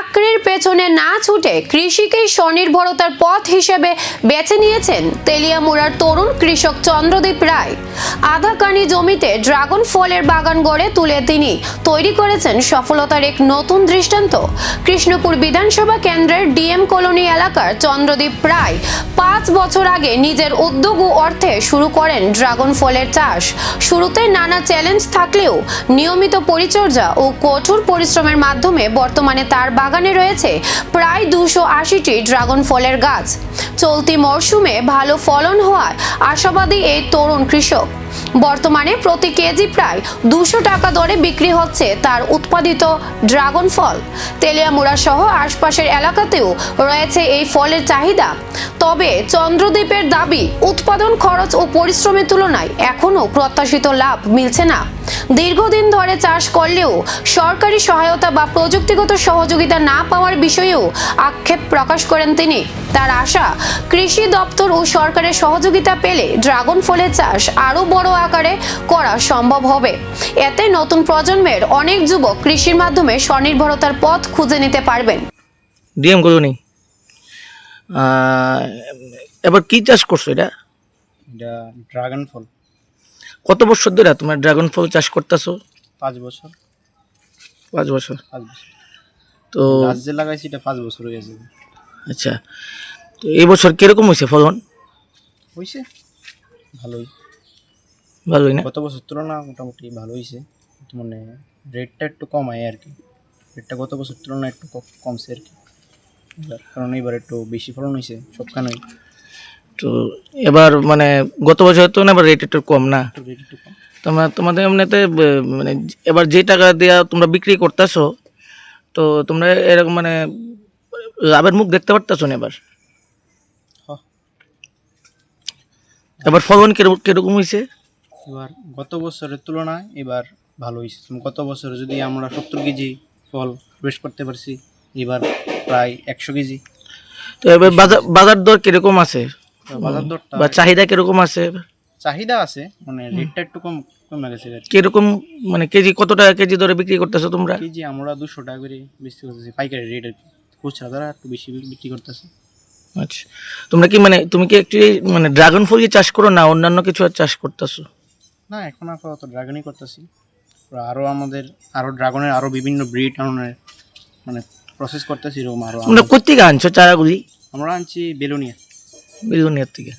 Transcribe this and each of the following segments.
চাকরির পেছনে না ছুটে কৃষিকেই স্বনির্ভরতার পথ হিসেবে বেছে নিয়েছেন তেলিয়ামুড়ার তরুণ কৃষক চন্দ্রদীপ রায়। আধাকানি জমিতে ড্রাগন ফলের বাগান গড়ে তুলে তিনি তৈরি করেছেন সফলতার এক নতুন দৃষ্টান্ত। কৃষ্ণপুর বিধানসভা কেন্দ্রের ডিএম কলোনি এলাকার চন্দ্রদীপ রায় 5 বছর আগে নিজের উদ্যোগ ও অর্থে শুরু করেন ড্রাগন ফলের চাষ। শুরুতে নানা চ্যালেঞ্জ থাকলেও নিয়মিত পরিচর্যা ও কঠোর পরিশ্রমের মাধ্যমে বর্তমানে তার বাগানে রয়েছে প্রায় 280টি ড্রাগন ফলের গাছ। চলতি মরশুমে ভালো ফলন হওয়ায় আশাবাদী এই তরুণ কৃষক। বর্তমানে প্রতি কেজি প্রায় 200 টাকা দরে বিক্রি হচ্ছে তার উৎপাদিত ড্রাগন ফল। তেলিয়ামুড়া সহ আশপাশের এলাকাতেও রয়েছে এই ফলের চাহিদা। তবে চন্দ্রদীপের দাবি, উৎপাদন খরচ ও পরিশ্রমের তুলনায় এখনো প্রত্যাশিত লাভ মিলছে না। দীর্ঘদিন ধরে চাষ করলেও সরকারি সহায়তা বা প্রযুক্তিগত সহযোগিতা না পাওয়ার বিষয়েও আক্ষেপ প্রকাশ করেন তিনি। তার আশা, কৃষি দপ্তর ও সরকারের সহযোগিতা পেলে ড্রাগন ফলের চাষ আরো বড় আকারে করা সম্ভব হবে। এতে নতুন প্রজন্মের অনেক যুবক কৃষির মাধ্যমে স্বনির্ভরতার পথ খুঁজে নিতে পারবেন। ডিএম কলোনি এবার কি চাষ করছো? এটা ড্রাগন ফল। কত বছর ধরে তোমার ড্রাগন ফল চাষ করতেছো? 5 বছর। 5 বছর। 5 বছর তো গাছ যে লাগাইছি এটা 5 বছর হয়ে গেছে। আচ্ছা, তো এই বছর কিরকম হয়েছে ফলন? হয়েছে ভালোই। ভালোই না? গত বছর তুলনা মোটামুটি ভালো হয়েছে। মানে রেটটা একটু কম হয় আর কি। রেটটা গত বছর তুলনায় একটু কমছে আর কি, কারণ এবার একটু বেশি ফলন হয়েছে সবখানেই। তো এবার মানে গত বছর তো না, এবার রেট একটু কম না? রেট একটু কম। তোমাদের এমনিতে মানে এবার যে টাকা দিয়ে তোমরা বিক্রি করতেছো, তো তোমরা এরকম মানে লাভের মুখ দেখতে পারতেছো না এবার? এবার ফলন কিরকম হয়েছে? এবার গত বছরের তুলনায় এবার ভালো হয়েছে। গত বছর যদি আমরা 70 কেজি ফল বেস্ট করতে পারছি, এবার প্রায় 100 কেজি। তো এবার বাজার দর কিরকম আছে? বাজার দরটা বা চাহিদা কিরকম আছে? চাহিদা আছে, মানে রেটটা একটু কমে গেছে। কিরকম মানে কেজি, কত টাকা কেজি দরে বিক্রি করতেছো তোমরা? কেজি আমরা 200 টাকা করে বিক্রি করতেছি, পাইকারি রেট আর কি। খুচরা দ্বারা একটু বেশি বিক্রি করতেছে। আচ্ছা, তোমরা কি মানে তুমি কি অ্যাকচুয়ালি মানে ড্রাগন ফল চাষ করো না অন্যান্য কিছু চাষ করতেছো? না, এখন আপাতত ড্রাগনই করতেছি। আরও আমাদের ড্রাগনের আরও বিভিন্ন ব্রিড মানে প্রসেস করতেছি এরকম আরও। তোমরা কোথেকে আনছো চারাগুলি? আমরা আনছি বেলুনিয়ার থেকে।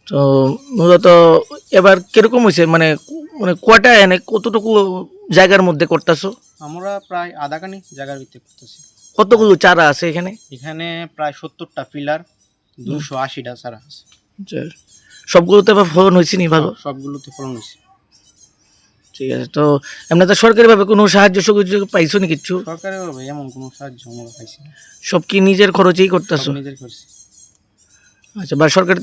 তো মূলত এবার কিরকম হয়েছে মানে মানে কটা এনে কতটুকু জায়গার মধ্যে করতেছো? আমরা প্রায় আধাখানি জায়গার ভিত্তি করতেছি। কতগুলো চারা আছে এখানে? এখানে প্রায় 70টা পিলার, 280টা চারা আছে। সবগুলোতে এবার ফলন হয়েছে নি? ভালো, সবগুলোতে ফলন হয়েছে। ঠিক আছে। তো এমনি তো সরকারিভাবে কোনো সাহায্য সুযোগ পাইছো নি কিছু? সরকারিভাবে এমন কোনো সাহায্য আমরা পাইছি না। সব কি নিজের খরচেই করতেছো? নিজের করছি। আচ্ছা, বা সরকার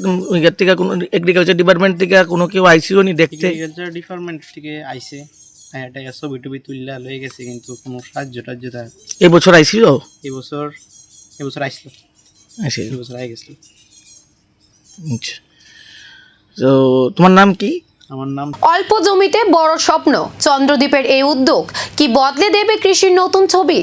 থেকে কোনো এগ্রিকালচার ডিপার্টমেন্ট থেকে কোনো কেউ আইসিও নি দেখতে? এগ্রিকালচার ডিপার্টমেন্ট থেকে আইসে, হ্যাঁ, এটা ছবি টবি তুললা লয়ে গেছে, কিন্তু কোনো সাহায্য টাহ্য দেয়। এবছর আইসিল? এবছর আইসলো। এবছর আই গেছিল। আচ্ছা, তো তোমার নাম কি? আমার নাম। অল্প জমিতে বড় স্বপ্ন, চন্দ্রদীপের এই উদ্যোগ কি বদলে দেবে কৃষির নতুন ছবি?